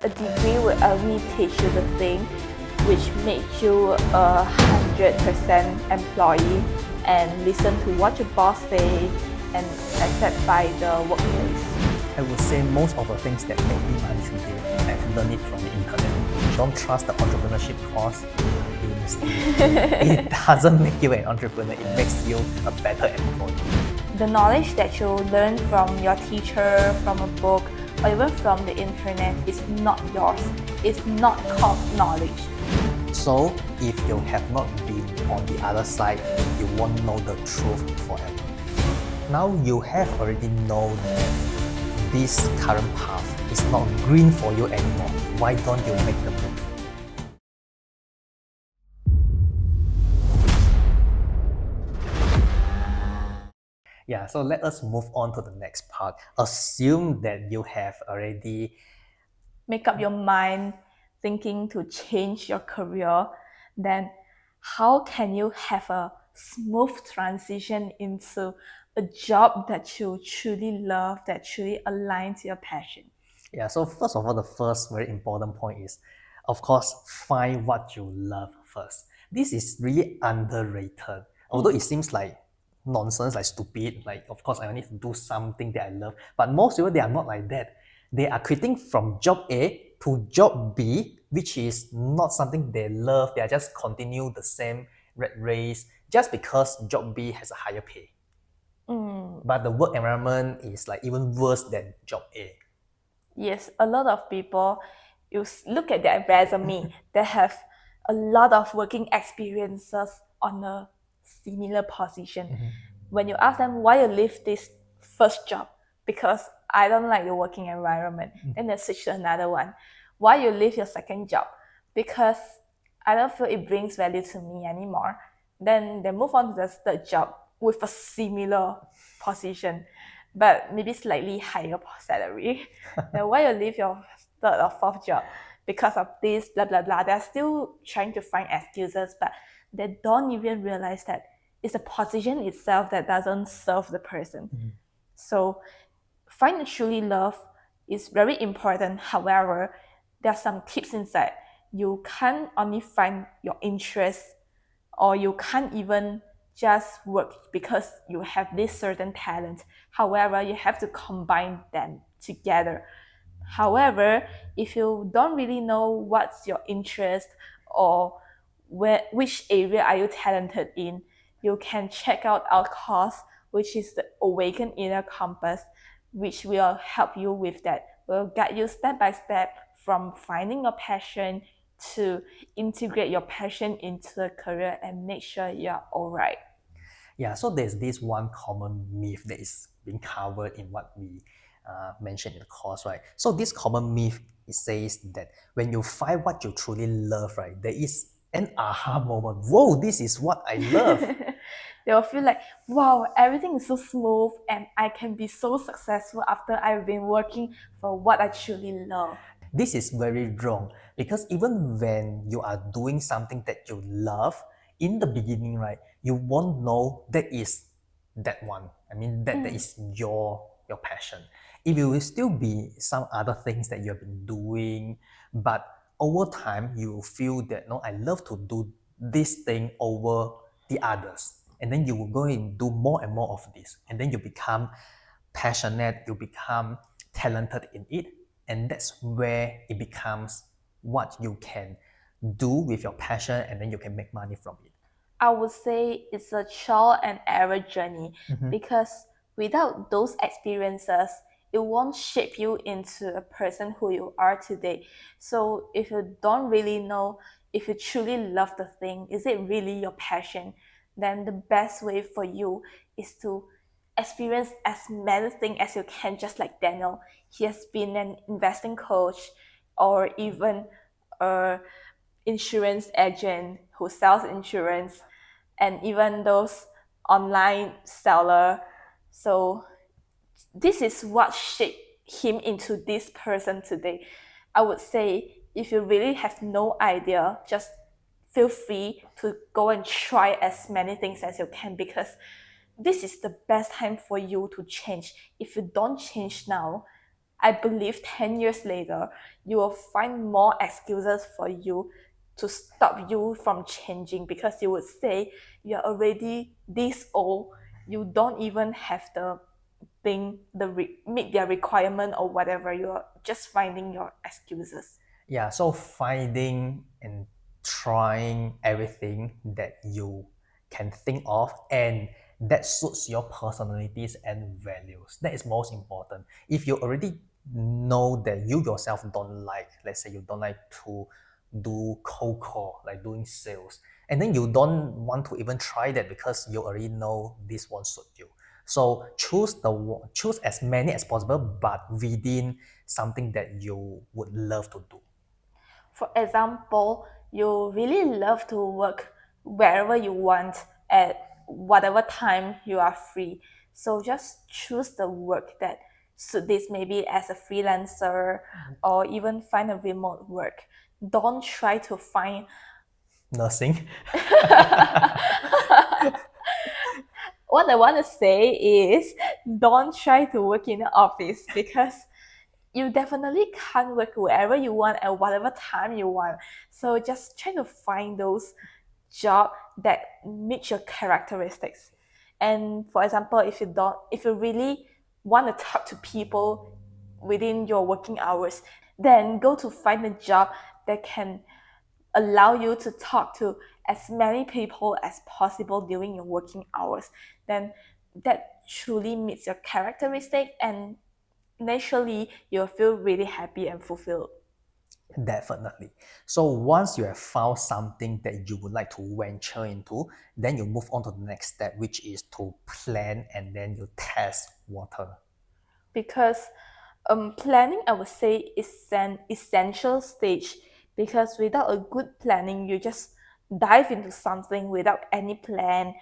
A degree will only teach you the thing which makes you a 100% employee and listen to what your boss say and accept by the workplace. I would say most of the things that make me money today, I've learned it from the internet. Don't trust the entrepreneurship course. It doesn't make you an entrepreneur, it makes you a better employee. The knowledge that you learn from your teacher, from a book, or even from the internet is not yours. It's not called knowledge. So, if you have not been on the other side, you won't know the truth forever. Now you have already known that this current path is not green for you anymore. Why don't you make the move? Yeah, so let us move on to the next part. Assume that you have already Make up your mind thinking to change your career, then how can you have a smooth transition into a job that you truly love, that truly aligns to your passion? Yeah, so first of all, the first very important point is, of course, find what you love first. This is really underrated. Although it seems like nonsense, like stupid, like of course I need to do something that I love. But most people, they are not like that. They are quitting from job A to job B, which is not something they love. They are just continue the same rat race just because job B has a higher pay. But the work environment is like even worse than job A. Yes, a lot of people, you look at their resume, they have a lot of working experiences on a similar position. When you ask them why you leave this first job, because I don't like the working environment, then they switch to another one. Why you leave your second job? Because I don't feel it brings value to me anymore. Then they move on to the third job with a similar position, but maybe slightly higher salary. Then why you leave your third or fourth job? Because of this, blah, blah, blah. They're still trying to find excuses, but they don't even realize that it's the position itself that doesn't serve the person. So find a truly love is very important. However, there are some tips inside. You can't only find your interest, or you can't even just work because you have this certain talent. However, you have to combine them together. However, if you don't really know what's your interest or which area are you talented in, you can check out our course, which is the Awaken Inner Compass, which will help you with that. Will guide you step by step from finding your passion to integrate your passion into a career and make sure you're all right. Yeah, so there's this one common myth that is being covered in what we mentioned in the course, right? So this common myth, it says that when you find what you truly love, right, there is an aha moment. Whoa, this is what I love. They will feel like, wow, everything is so smooth and I can be so successful after I've been working for what I truly love. This is very wrong because even when you are doing something that you love, in the beginning, right, you won't know that is that one. I mean, that is your passion. It will still be some other things that you have been doing, but over time, you feel that, no, I love to do this thing over the others. And then you will go and do more and more of this. And then you become passionate, you become talented in it. And that's where it becomes what you can do with your passion, and then you can make money from it. I would say it's a trial and error journey because without those experiences, it won't shape you into a person who you are today. So if you don't really know if you truly love the thing, is it really your passion, then the best way for you is to experience as many things as you can, just like Daniel. He has been an investing coach or even a insurance agent who sells insurance, and even those online seller. So this is what shaped him into this person today. I would say if you really have no idea, just feel free to go and try as many things as you can, because this is the best time for you to change. If you don't change now, I believe 10 years later, you will find more excuses for you to stop you from changing, because you would say you're already this old, you don't even have the thing, meet their requirement or whatever. You're just finding your excuses. Yeah, so finding and trying everything that you can think of and that suits your personalities and values. That is most important. If you already know that you yourself don't like, let's say you don't like to do cold call, like doing sales, and then you don't want to even try that because you already know this won't suit you. So choose as many as possible, but within something that you would love to do. For example, you really love to work wherever you want at whatever time you are free. So just choose the work that suit this, maybe as a freelancer or even find a remote work. Don't try to find Nursing. what I want to say is, don't try to work in the office, because you definitely can't work wherever you want at whatever time you want. So just try to find those job that meet your characteristics. And for example, if you really want to talk to people within your working hours, then go to find a job that can allow you to talk to as many people as possible during your working hours. Then that truly meets your characteristic, and naturally you'll feel really happy and fulfilled. Definitely. So once you have found something that you would like to venture into, then you move on to the next step, which is to plan and then you test water. Because planning, I would say, is an essential stage, because without a good planning, you just dive into something without any plan,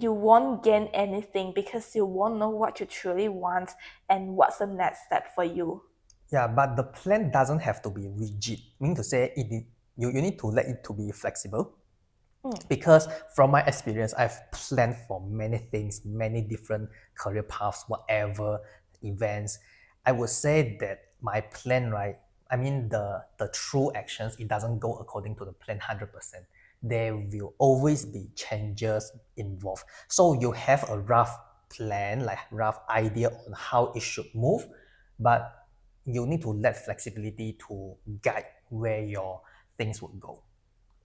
you won't gain anything, because you won't know what you truly want and what's the next step for you. Yeah, but the plan doesn't have to be rigid. Meaning to say, you need to let it to be flexible. Because from my experience, I've planned for many things, many different career paths, whatever events. I would say that my plan, right? I mean, the true actions, it doesn't go according to the plan 100%. There will always be changes involved. So you have a rough plan, like rough idea on how it should move, but you need to let flexibility to guide where your things would go.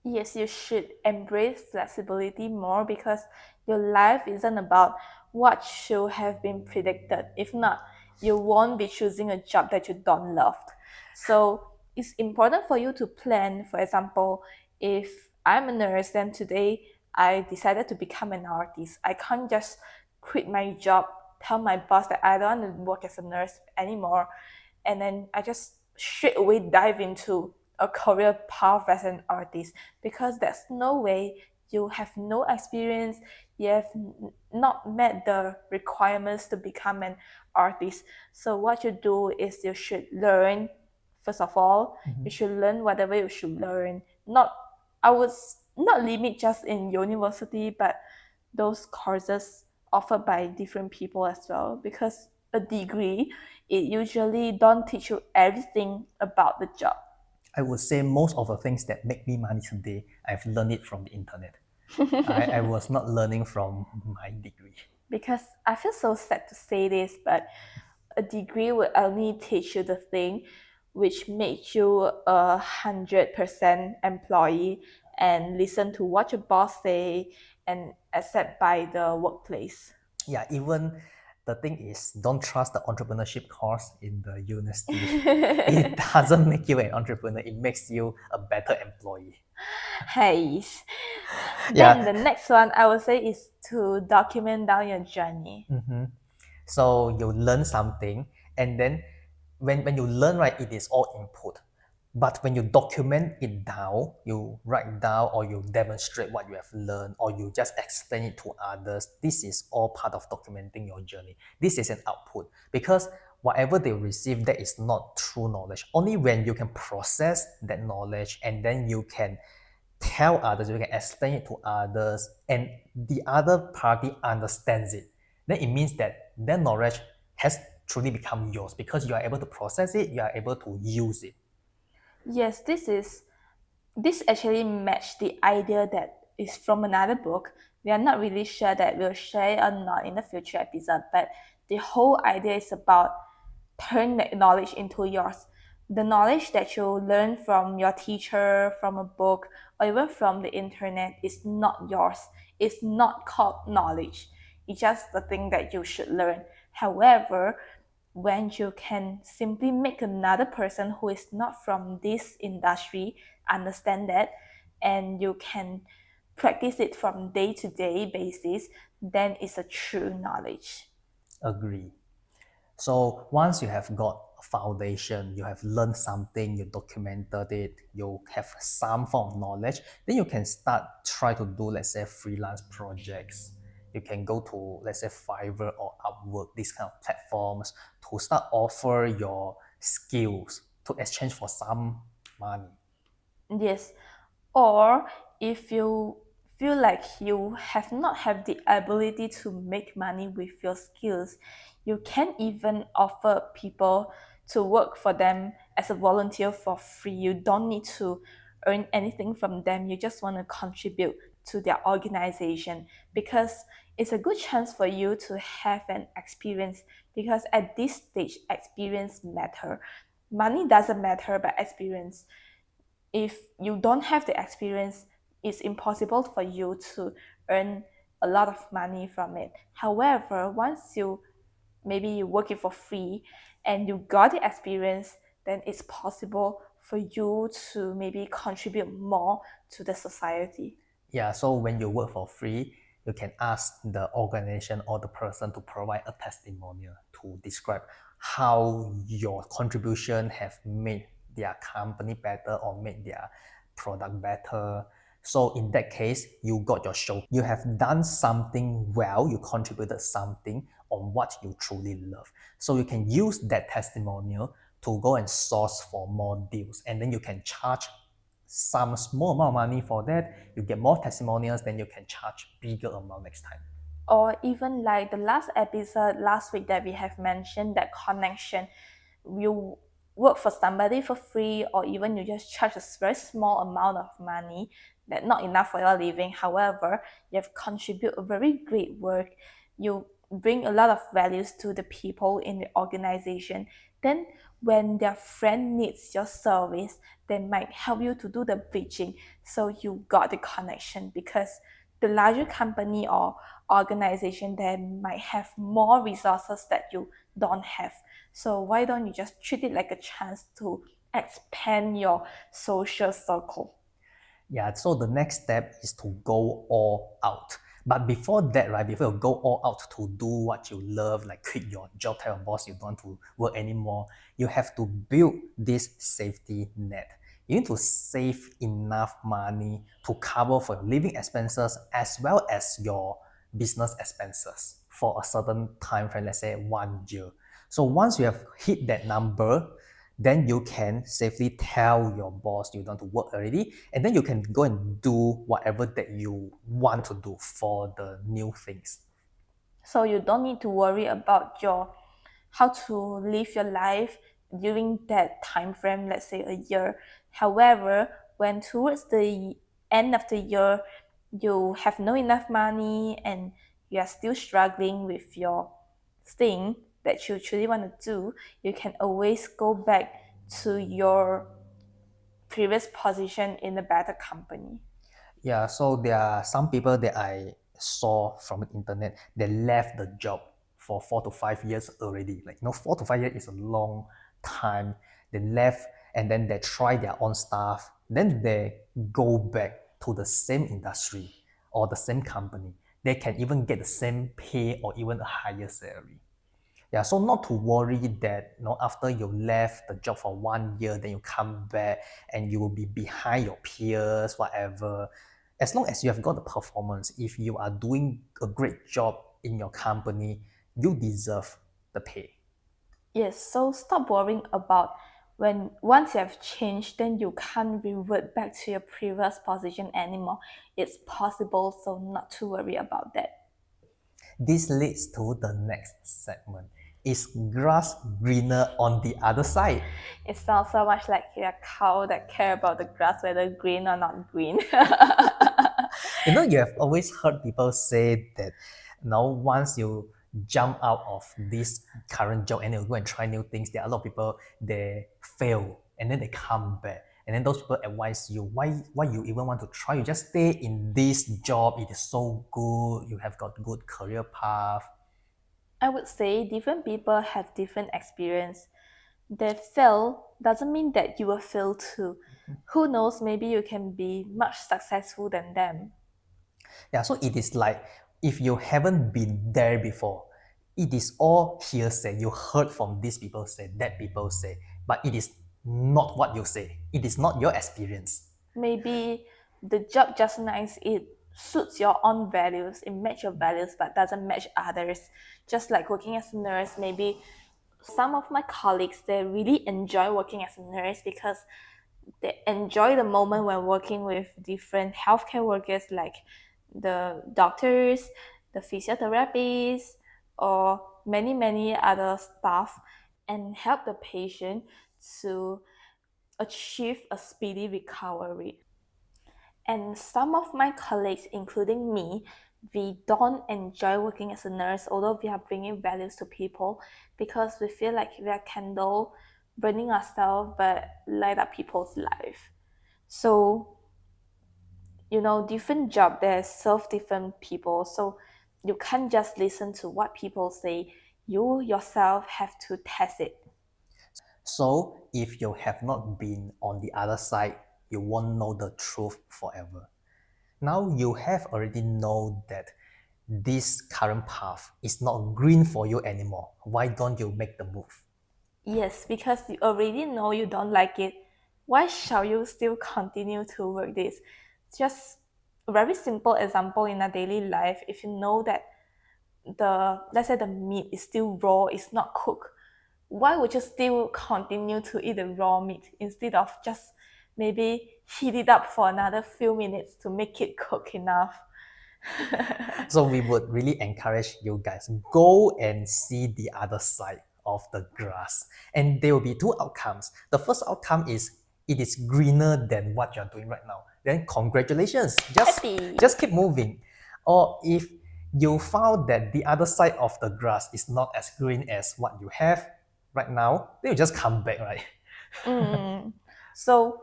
Yes, you should embrace flexibility more, because your life isn't about what should have been predicted. If not, you won't be choosing a job that you don't love. So it's important for you to plan. For example, if I'm a nurse, then today I decided to become an artist. I can't just quit my job, tell my boss that I don't want to work as a nurse anymore, and then I just straight away dive into a career path as an artist, because there's no way. You have no experience, you have not met the requirements to become an artist. So what you do is you should learn. First of all, you should learn whatever you should learn. Not I would not limit just in university, but those courses offered by different people as well, because a degree, it usually don't teach you everything about the job. I would say most of the things that make me money today, I've learned it from the internet. I was not learning from my degree. Because I feel so sad to say this, but a degree will only teach you the thing which makes you 100% employee, and listen to what your boss say and accept by the workplace. Yeah, even the thing is, don't trust the entrepreneurship course in the university. It doesn't make you an entrepreneur, it makes you a better employee. Hey, then Yeah. the next one I would say is to document down your journey. So you learn something, and then when you learn, right, it is all input. But when you document it down, you write down or you demonstrate what you have learned or you just explain it to others, this is all part of documenting your journey. This is an output because whatever they receive, that is not true knowledge. Only when you can process that knowledge and then you can tell others, you can explain it to others, and the other party understands it, then it means that their knowledge has truly become yours because you are able to process it, you are able to use it. Yes, this actually matched the idea that is from another book. We are not really sure that we'll share it or not in the future episode, but the whole idea is about turn that knowledge into yours. The knowledge that you learn from your teacher, from a book, or even from the internet is not yours. It's not called knowledge. It's just the thing that you should learn. However, when you can simply make another person who is not from this industry understand that, and you can practice it from day to day basis, then it's a true knowledge. Agree. So once you have got a foundation, you have learned something, you documented it, you have some form of knowledge, then you can start try to do, let's say, freelance projects. You can go to, let's say, Fiverr or Upwork, these kind of platforms to start offer your skills to exchange for some money. Yes. Or if you feel like you have not have the ability to make money with your skills, you can even offer people to work for them as a volunteer for free. You don't need to earn anything from them. You just want to contribute to their organization, because it's a good chance for you to have an experience, because at this stage experience matter. Money doesn't matter, but experience, if you don't have the experience, it's impossible for you to earn a lot of money from it. However, once you maybe you work it for free and you got the experience, then it's possible for you to maybe contribute more to the society. Yeah, so when you work for free, you can ask the organization or the person to provide a testimonial to describe how your contribution have made their company better or made their product better. So in that case, you got your show. You have done something well, you contributed something on what you truly love. So you can use that testimonial to go and source for more deals, and then you can charge some small amount of money for that, you get more testimonials, then you can charge bigger amount next time. Or even like the last episode last week that we have mentioned, that connection, you work for somebody for free, or even you just charge a very small amount of money that not enough for your living. However, you have contribute a very great work, you bring a lot of values to the people in the organization, then when their friend needs your service, they might help you to do the bridging. So you got the connection, because the larger company or organization, they might have more resources that you don't have. So why don't you just treat it like a chance to expand your social circle? Yeah, so the next step is to go all out. But before that, right, before you go all out to do what you love, like quit your job, tell your boss you don't want to work anymore, you have to build this safety net. You need to save enough money to cover for your living expenses as well as your business expenses for a certain time frame, let's say 1 year. So once you have hit that number, then you can safely tell your boss you don't want to work already, and then you can go and do whatever that you want to do for the new things. So you don't need to worry about your how to live your life during that time frame, let's say a year. However, when towards the end of the year you have no enough money and you are still struggling with your thing that you truly want to do, you can always go back to your previous position in a better company. Yeah, so there are some people that I saw from the internet, they left the job for 4 to 5 years already. Like, 4 to 5 years is a long time. They left and then they try their own stuff. Then they go back to the same industry or the same company. They can even get the same pay or even a higher salary. Yeah, so not to worry that after you left the job for 1 year, then you come back and you will be behind your peers, whatever. As long as you have got the performance, if you are doing a great job in your company, you deserve the pay. Yes, so stop worrying about when once you have changed, then you can't revert back to your previous position anymore. It's possible, so not to worry about that. This leads to the next segment. Is grass greener on the other side? It sounds so much like you're a cow that care about the grass whether green or not green. You have always heard people say that now once you jump out of this current job and you go and try new things, there are a lot of people they fail and then they come back. And then those people advise you, why you even want to try? You just stay in this job. It is so good. You have got good career path. I would say different people have different experience. They fail doesn't mean that you will fail too. Who knows, maybe you can be much successful than them. Yeah, so it is like if you haven't been there before, it is all hearsay. You heard from these people say, that people say, but it is not what you say. It is not your experience. Maybe the job just nice, it suits your own values, it matches your values but doesn't match others. Just like working as a nurse, maybe some of my colleagues they really enjoy working as a nurse because they enjoy the moment when working with different healthcare workers like the doctors, the physiotherapists, or many other staff and help the patient to achieve a speedy recovery. And some of my colleagues, including me, we don't enjoy working as a nurse, although we are bringing values to people because we feel like we are candle burning ourselves but light up people's life. So, different job they serve different people. So you can't just listen to what people say. You yourself have to test it. So if you have not been on the other side, you won't know the truth forever. Now you have already know that this current path is not green for you anymore. Why don't you make the move? Yes, because you already know you don't like it. Why shall you still continue to work this? Just a very simple example in a daily life. If you know that let's say the meat is still raw, it's not cooked, why would you still continue to eat the raw meat instead of just maybe heat it up for another few minutes to make it cook enough? So we would really encourage you guys, go and see the other side of the grass. And there will be two outcomes. The first outcome is it is greener than what you're doing right now. Then congratulations, Happy. just keep moving. Or if you found that the other side of the grass is not as green as what you have right now, then you just come back, right? So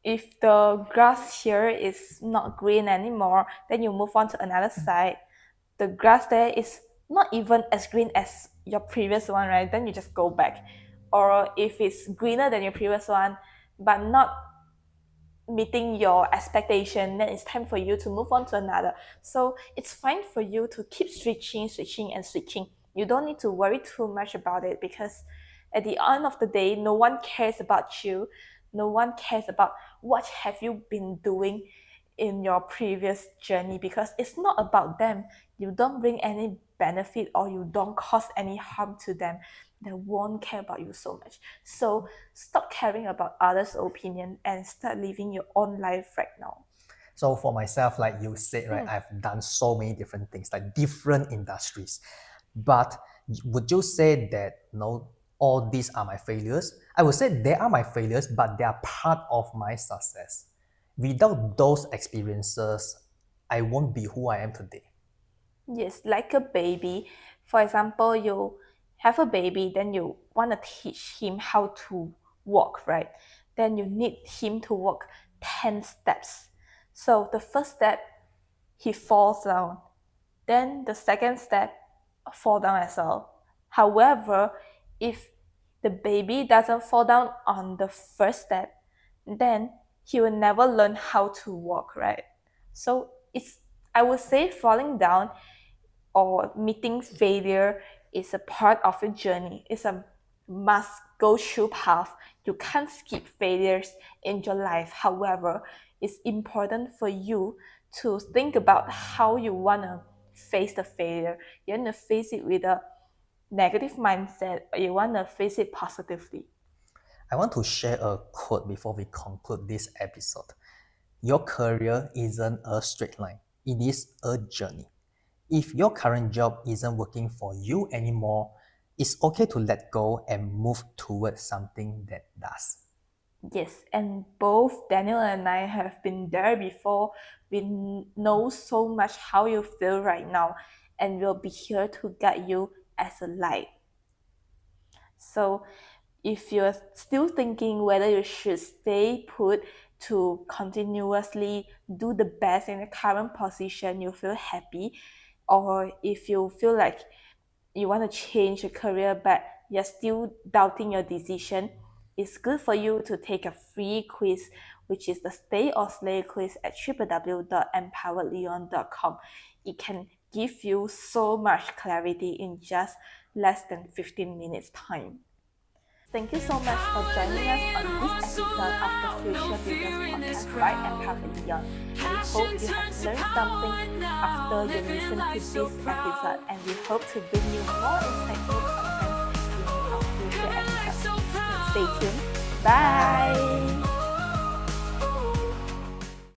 if the grass here is not green anymore, then you move on to another side. The grass there is not even as green as your previous one, right? Then you just go back. Or if it's greener than your previous one, but not meeting your expectation, then it's time for you to move on to another. So it's fine for you to keep switching and switching. You don't need to worry too much about it because at the end of the day, no one cares about you. No one cares about what have you been doing in your previous journey because it's not about them. You don't bring any benefit or you don't cause any harm to them. They won't care about you so much. So stop caring about others' opinion and start living your own life right now. So for myself, like you said, right, I've done so many different things, like different industries. But would you say that no, all these are my failures? I would say they are my failures, but they are part of my success. Without those experiences, I won't be who I am today. Yes, like a baby. For example, you have a baby, then you want to teach him how to walk, right? Then you need him to walk 10 steps. So the first step, he falls down. Then the second step, fall down as well. However, if the baby doesn't fall down on the first step, then he will never learn how to walk, right? So I would say falling down or meeting failure is a part of your journey. It's a must go through path. You can't skip failures in your life. However, it's important for you to think about how you want to face the failure. You want to face it with a negative mindset or you want to face it positively. I want to share a quote before we conclude this episode. Your career isn't a straight line, it is a journey. If your current job isn't working for you anymore, it's okay to let go and move towards something that does. Yes, and both Daniel and I have been there before. We know so much how you feel right now, and we'll be here to guide you as a light. So, if you're still thinking whether you should stay put to continuously do the best in the current position, you feel happy, or if you feel like you want to change your career but you're still doubting your decision, it's good for you to take a free quiz, which is the Stay or Slay quiz at www.empoweredliion.com. It can give you so much clarity in just less than 15 minutes time. Thank you so much for joining us on this episode of the Future Builders podcast by Empowered Liion. We hope you have learned something after you listen to this episode, and we hope to bring you more insightful content in our future episodes. Stay tuned. Bye!